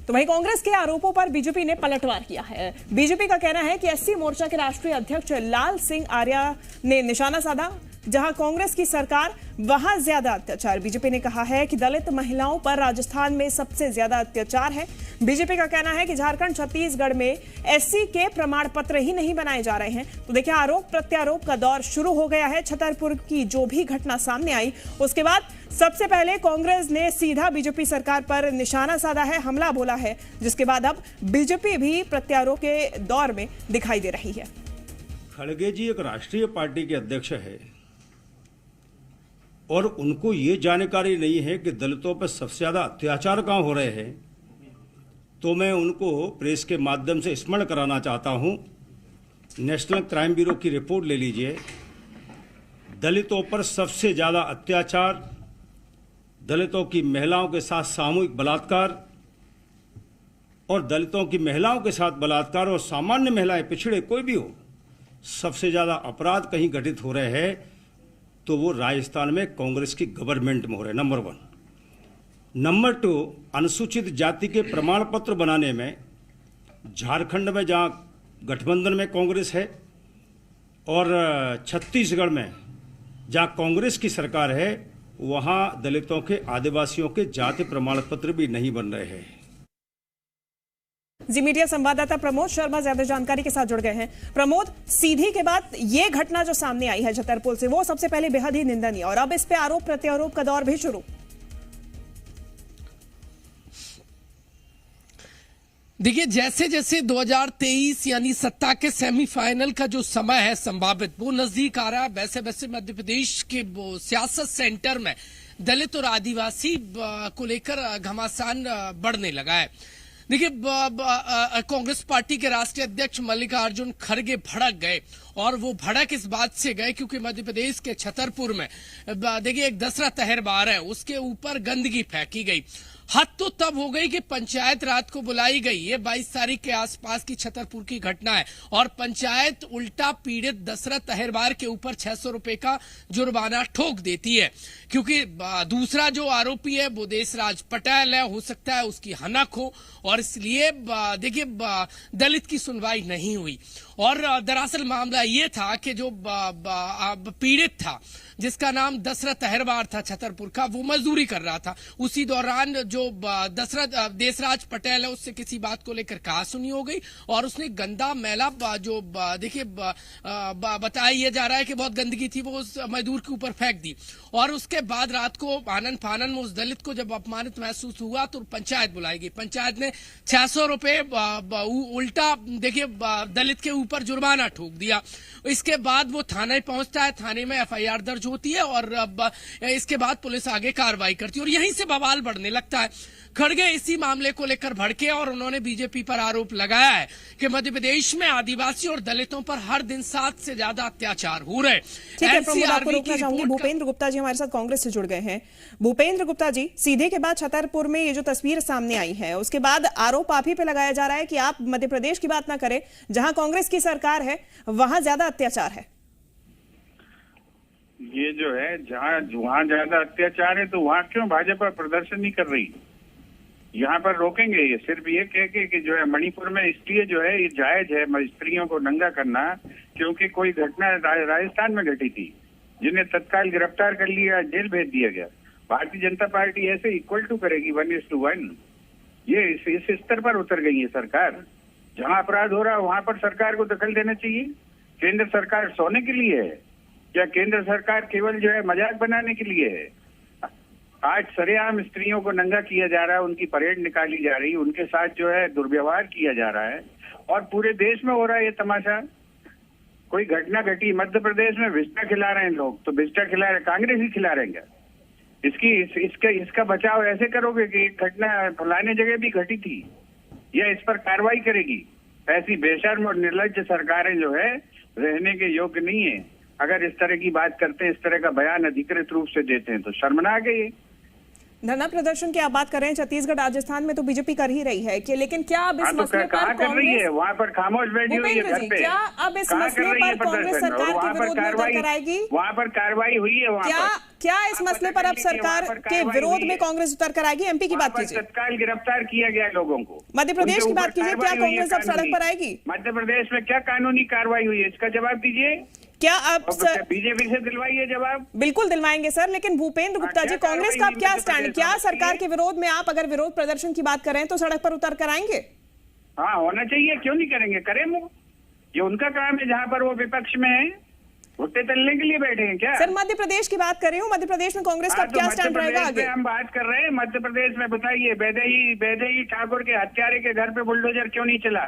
तो वहीं कांग्रेस के आरोपों पर बीजेपी ने पलटवार किया है। बीजेपी का कहना है कि एससी मोर्चा के राष्ट्रीय अध्यक्ष लाल सिंह आर्या ने निशाना साधा, जहां कांग्रेस की सरकार वहां ज्यादा अत्याचार। बीजेपी ने कहा है कि दलित महिलाओं पर राजस्थान में सबसे ज्यादा अत्याचार है। बीजेपी का कहना है कि झारखंड छत्तीसगढ़ में एससी के प्रमाण पत्र ही नहीं बनाए जा रहे हैं। तो देखिए, आरोप प्रत्यारोप का दौर शुरू हो गया है। छतरपुर की जो भी घटना सामने आई, उसके बाद सबसे पहले कांग्रेस ने सीधा बीजेपी सरकार पर निशाना साधा है, हमला बोला है, जिसके बाद अब बीजेपी भी प्रत्यारोप के दौर में दिखाई दे रही है। खड़गे जी एक राष्ट्रीय पार्टी के अध्यक्ष है और उनको ये जानकारी नहीं है कि दलितों पर सबसे ज्यादा अत्याचार कहां हो रहे हैं। तो मैं उनको प्रेस के माध्यम से स्मरण कराना चाहता हूं, नेशनल क्राइम ब्यूरो की रिपोर्ट ले लीजिए। दलितों पर सबसे ज्यादा अत्याचार, दलितों की महिलाओं के साथ सामूहिक बलात्कार और दलितों की महिलाओं के साथ बलात्कार और सामान्य महिलाएं, पिछड़े कोई भी हो, सबसे ज्यादा अपराध कहीं घटित हो रहे हैं तो वो राजस्थान में कांग्रेस की गवर्नमेंट में हो रहे हैं, नंबर 1। नंबर 2, अनुसूचित जाति के प्रमाण पत्र बनाने में झारखंड में जहां गठबंधन में कांग्रेस है और छत्तीसगढ़ में जहां कांग्रेस की सरकार है, वहां दलितों के, आदिवासियों के जाति प्रमाण पत्र भी नहीं बन रहे हैं। जी मीडिया संवाददाता प्रमोद शर्मा ज्यादा जानकारी के साथ जुड़ गए हैं। प्रमोद, सीधी के बाद ये घटना जो सामने आई है छतरपुर से, वो सबसे पहले बेहद ही निंदनीय, और अब इस पे आरोप प्रत्यारोप का दौर भी शुरू। देखिए, जैसे जैसे 2023 यानी सत्ता के सेमीफाइनल का जो समय है संभावित, वो नजदीक आ रहा है, वैसे वैसे मध्य प्रदेश के सियासत सेंटर में दलित और आदिवासी को लेकर घमासान बढ़ने लगा है। देखिए, कांग्रेस पार्टी के राष्ट्रीय अध्यक्ष मल्लिकार्जुन खड़गे भड़क गए, और वो भड़क इस बात से गए क्योंकि मध्य प्रदेश के छतरपुर में देखिए एक दसरा तहरबार है, उसके ऊपर गंदगी फेंकी गई। हद तो तब हो गई कि पंचायत रात को बुलाई गई। ये 22 तारीख के आसपास की छतरपुर की घटना है, और पंचायत उल्टा पीड़ित दशरथ तहरबार के ऊपर 600 रुपए का जुर्माना ठोक देती है, क्योंकि दूसरा जो आरोपी है वो देशराज पटेल है, हो सकता है उसकी हनक हो, और इसलिए देखिए दलित की सुनवाई नहीं हुई। और दरअसल मामला ये था कि जो पीड़ित था, जिसका नाम दशरथ तहरबार था छतरपुर का, वो मजदूरी कर रहा था। उसी दौरान जो देशराज पटेल है, उससे किसी बात को लेकर कहासुनी हो गई, और उसने गंदा मैला जो देखिए बताया जा रहा है कि बहुत गंदगी थी, वो उस मजदूर के ऊपर फेंक दी। और उसके बाद रात को आनन फानन में उस दलित को जब अपमानित महसूस हुआ तो पंचायत बुलाई गई। पंचायत ने 600 रुपए उल्टा देखिए दलित के ऊपर जुर्माना ठोक दिया। इसके बाद वो थाने पहुंचता है, थाने में एफआईआर दर्ज होती है, और अब इसके बाद पुलिस आगे कार्रवाई करती है, और यहीं से बवाल बढ़ने लगता है। खड़गे इसी मामले को लेकर भड़के, और उन्होंने बीजेपी पर आरोप लगाया है कि मध्य प्रदेश में आदिवासी और दलितों पर हर दिन 7 से ज्यादा अत्याचार हो रहे। ठीक है प्रमोद, आपको रोकना चाहूंगी। भूपेंद्र गुप्ता जी हमारे साथ कांग्रेस से जुड़ गए हैं। भूपेंद्र गुप्ता जी, सीधे के बाद छतरपुर में ये जो तस्वीर सामने आई है, उसके बाद आरोप आप ही पे लगाया जा रहा है कि आप मध्य प्रदेश की बात ना करें, जहां कांग्रेस की सरकार है वहां ज्यादा अत्याचार है। ये जो है जहां ज्यादा अत्याचार है, तो वहां क्यों भाजपा प्रदर्शन नहीं कर रही? यहाँ पर रोकेंगे। ये सिर्फ ये कह के कि जो है मणिपुर में इसलिए जो है ये जायज है स्त्रियों को नंगा करना, क्योंकि कोई घटना राजस्थान में घटी थी, जिन्हें तत्काल गिरफ्तार कर लिया, जेल भेज दिया गया। भारतीय जनता पार्टी ऐसे इक्वल टू करेगी 1:1। ये इस स्तर पर उतर गई है सरकार। जहां अपराध हो रहा है वहां पर सरकार को दखल देना चाहिए। केंद्र सरकार सोने के लिए है या केंद्र सरकार केवल जो है मजाक बनाने के लिए है? आज सरेआम स्त्रियों को नंगा किया जा रहा है, उनकी परेड निकाली जा रही है, उनके साथ जो है दुर्व्यवहार किया जा रहा है, और पूरे देश में हो रहा है ये तमाशा। कोई घटना घटी मध्य प्रदेश में, विस्टा खिला रहे हैं लोग, तो विस्टा खिला रहे, कांग्रेस ही खिला रहे हैं। इसका बचाव ऐसे करोगे कि एक घटना फलाने जगह भी घटी थी, या इस पर कार्रवाई करेगी? ऐसी बेशर्म और निर्लज्ज सरकारें जो है रहने के योग्य नहीं है। अगर इस तरह की बात करते हैं, इस तरह का बयान अधिकृत रूप से देते हैं, तो शर्मनाक है ये। धरना प्रदर्शन की आप बात कर रहे हैं, छत्तीसगढ़ राजस्थान में तो बीजेपी कर ही रही है कि, लेकिन क्या अब इस मसले पर कांग्रेस, वहाँ पर खामोश बैठी हुई है घर पे, क्या अब इस मसले पर कांग्रेस सरकार के विरोध में उतर कर आएगी? वहाँ पर कार्रवाई हुई है, क्या इस मसले पर अब सरकार के विरोध में कांग्रेस उतर कर आएगी? एमपी की बात कीजिए, तत्काल गिरफ्तार किया गया लोगों को। मध्य प्रदेश की बात कीजिए, क्या कांग्रेस अब सड़क पर आएगी? मध्य प्रदेश में क्या कानूनी कार्रवाई हुई है, इसका जवाब दीजिए। क्या अब बीजेपी से दिलवाइए जवाब। बिल्कुल दिलवाएंगे सर, लेकिन भूपेंद्र गुप्ता जी, कांग्रेस का अब क्या स्टैंड? क्या सरकार के विरोध में आप अगर विरोध प्रदर्शन की बात करें तो सड़क पर उतर कर आएंगे? हाँ, होना चाहिए, क्यों नहीं करेंगे, करें वो, ये उनका काम है। जहाँ पर वो विपक्ष में है, भुट्टे तलने के लिए बैठे हैं क्या? सर मध्य प्रदेश की बात कर रही हूँ, मध्य प्रदेश में कांग्रेस का क्या स्टैंड रहेगा आगे? हम बात कर रहे हैं मध्य प्रदेश में, बताइए वैदेही ठाकुर के हत्यारे के घर पे बुलडोजर क्यों नहीं चला?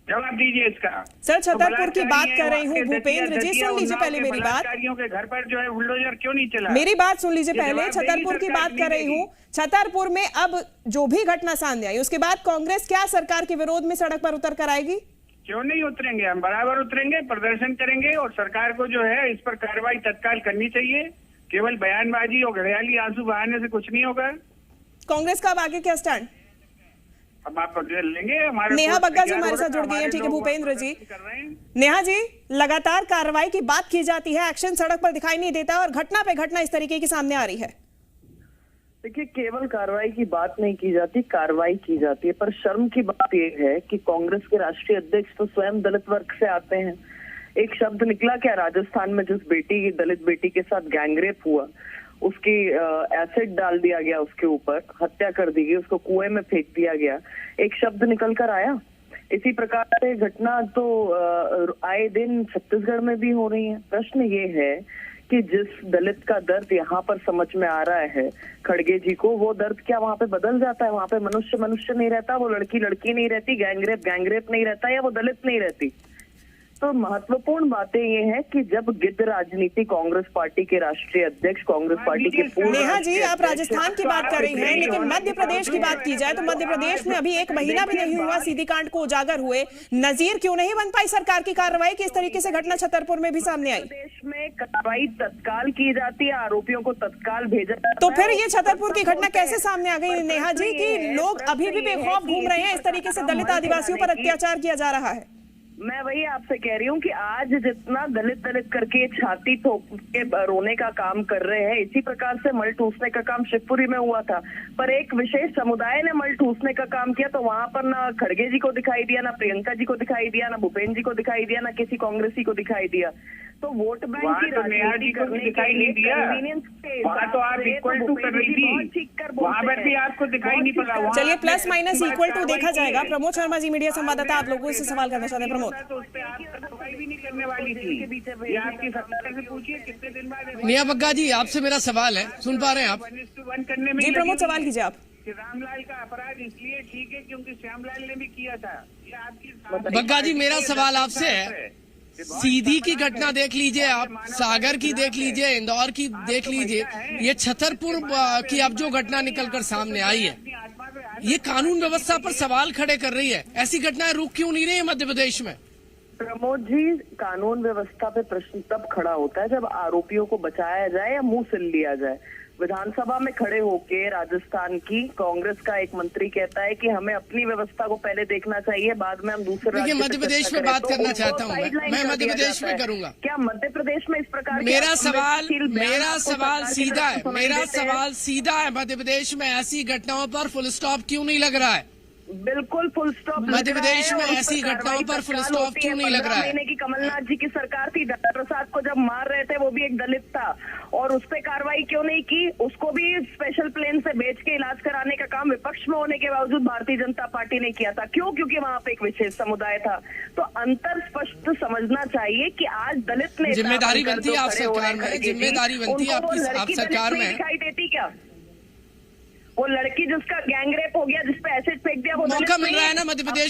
जवाब दीजिए इसका। सर छतरपुर की बात कर रही हूँ भूपेंद्र जी, सुन लीजिए पहले मेरी बात। के घर पर जो है बुलडोजर क्यों नहीं चला? मेरी बात सुन लीजिए पहले। छतरपुर की बात कर रही हूँ, छतरपुर में अब जो भी घटना सामने आई उसके बाद कांग्रेस क्या सरकार के विरोध में सड़क पर उतर कर आएगी? क्यों नहीं उतरेंगे, हम बराबर उतरेंगे, प्रदर्शन करेंगे और सरकार को जो है इस पर कार्रवाई तत्काल करनी चाहिए। केवल बयानबाजी और घड़ियाली आंसू बहाने से कुछ नहीं होगा। कांग्रेस का अब आगे क्या स्टैंड? हम आप लेंगे। हमारे नेहा बग्गा जी हमारे साथ जुड़ गई हैं। ठीक है भूपेंद्र जी, नेहा जी, लगातार कार्रवाई की बात की जाती है, एक्शन सड़क पर दिखाई नहीं देता और घटना पे घटना इस तरीके की सामने आ रही है। देखिए, केवल कार्रवाई की बात नहीं की जाती, कार्रवाई की जाती है। पर शर्म की बात यह है कि कांग्रेस के राष्ट्रीय अध्यक्ष तो स्वयं दलित वर्ग से आते हैं। एक शब्द निकला क्या राजस्थान में जिस बेटी, दलित बेटी के साथ गैंगरेप हुआ, उसकी एसिड डाल दिया गया, उसके ऊपर हत्या कर दी गई, उसको कुएं में फेंक दिया गया, एक शब्द निकल कर आया? इसी प्रकार से घटना तो आए दिन छत्तीसगढ़ में भी हो रही है। प्रश्न ये है कि जिस दलित का दर्द यहाँ पर समझ में आ रहा है खड़गे जी को, वो दर्द क्या वहाँ पे बदल जाता है? वहाँ पे मनुष्य मनुष्य नहीं रहता, वो लड़की लड़की नहीं रहती, गैंगरेप नहीं रहता, या वो दलित नहीं रहती। तो महत्वपूर्ण बातें ये हैं कि जब गिद्ध राजनीति कांग्रेस पार्टी के राष्ट्रीय अध्यक्ष, कांग्रेस पार्टी के पूर्व, नेहा जी आप राजस्थान की बात कर रही हैं, लेकिन मध्य प्रदेश की बात की जाए तो मध्य प्रदेश में अभी 1 महीना भी नहीं हुआ सीधी कांड को उजागर हुए, नजीर क्यों नहीं बन पाई सरकार की कार्रवाई की? इस तरीके से घटना छतरपुर में भी सामने आई। प्रदेश में कार्रवाई तत्काल की जाती है, आरोपियों को तत्काल भेजा जाता है। तो फिर ये छतरपुर की घटना कैसे सामने आ गई नेहा जी कि लोग अभी भी बेखौफ घूम रहे हैं, इस तरीके से दलित आदिवासियों पर अत्याचार किया जा रहा है? मैं वही आपसे कह रही हूँ कि आज जितना दलित दलित करके छाती ठोक के रोने का काम कर रहे हैं, इसी प्रकार से मल ठूसने का काम शिवपुरी में हुआ था। पर एक विशेष समुदाय ने मल ठूसने का काम किया तो वहां पर ना खड़गे जी को दिखाई दिया, ना प्रियंका जी को दिखाई दिया, ना भूपेंद्र जी को दिखाई दिया, ना किसी कांग्रेसी को दिखाई दिया। तो वोट बैंक की राजनीति करने दिखाई नहीं दिया, वहाँ तो आप इक्वल टू कर रही थी, वहाँ पर भी आपको दिखाई नहीं पड़ा। चलिए प्लस माइनस इक्वल टू देखा जाएगा। प्रमोद शर्मा जी मीडिया संवाददाता, आप लोगों से सवाल करना चाहते हैं। प्रमोद, तो उस पे आप कार्रवाई भी नहीं करने वाली थी, ये आपकी सरकार से पूछिए कितने दिन बाद। नेहा बग्गा जी आपसे मेरा सवाल है, सुन पा रहे हैं आप? 1:1 करने में जी प्रमोद सवाल कीजिए आप। रामलाल का अपराध इसलिए ठीक है क्योंकि श्यामलाल ने भी किया था, ये आपकी। बग्गा जी मेरा सवाल आपसे है, सीधी की घटना देख लीजिए आप, सागर की देख लीजिए, इंदौर की देख लीजिए, ये छतरपुर की अब जो घटना निकलकर सामने आई है, ये कानून व्यवस्था पर सवाल खड़े कर रही है। ऐसी घटनाएं रुक क्यों नहीं रही है मध्य प्रदेश में? प्रमोद जी, कानून व्यवस्था पे प्रश्न तब खड़ा होता है जब आरोपियों को बचाया जाए या मुंह सिल लिया जाए। विधानसभा में खड़े होके राजस्थान की कांग्रेस का एक मंत्री कहता है कि हमें अपनी व्यवस्था को पहले देखना चाहिए, बाद में हम दूसरे राज्य पे मध्य प्रदेश में बात करना चाहता हूँ मैं मध्य प्रदेश में करूंगा। क्या मध्य प्रदेश में इस प्रकार? मेरा सवाल सीधा है, मेरा सवाल सीधा है, मध्य प्रदेश में ऐसी घटनाओं पर फुल स्टॉप क्यों नहीं लग रहा है? बिल्कुल फुल स्टॉप। मध्य प्रदेश में ऐसी घटनाओं पर फुल स्टॉप क्यों नहीं लग रहा है? महीने की कमलनाथ जी की सरकार थी, दत्ता प्रसाद को जब मार रहे थे वो भी एक दलित था, और उस पर कार्रवाई क्यों नहीं की? उसको भी स्पेशल प्लेन से भेज के इलाज कराने का काम विपक्ष में होने के बावजूद भारतीय जनता पार्टी ने किया था। क्यों? क्योंकि वहां पे एक विशेष समुदाय था। तो अंतर स्पष्ट समझना चाहिए कि आज दलित ने जिम्मेदारी बनती है आप सरकार में, जिम्मेदारी बनती है आपकी, आप सरकार में दिखाई देती क्या? वो लड़की जिसका गैंगरेप हो गया, जिसपे एसिड फेंक दिया, वो मौका मिल रहा है ना मध्य प्रदेश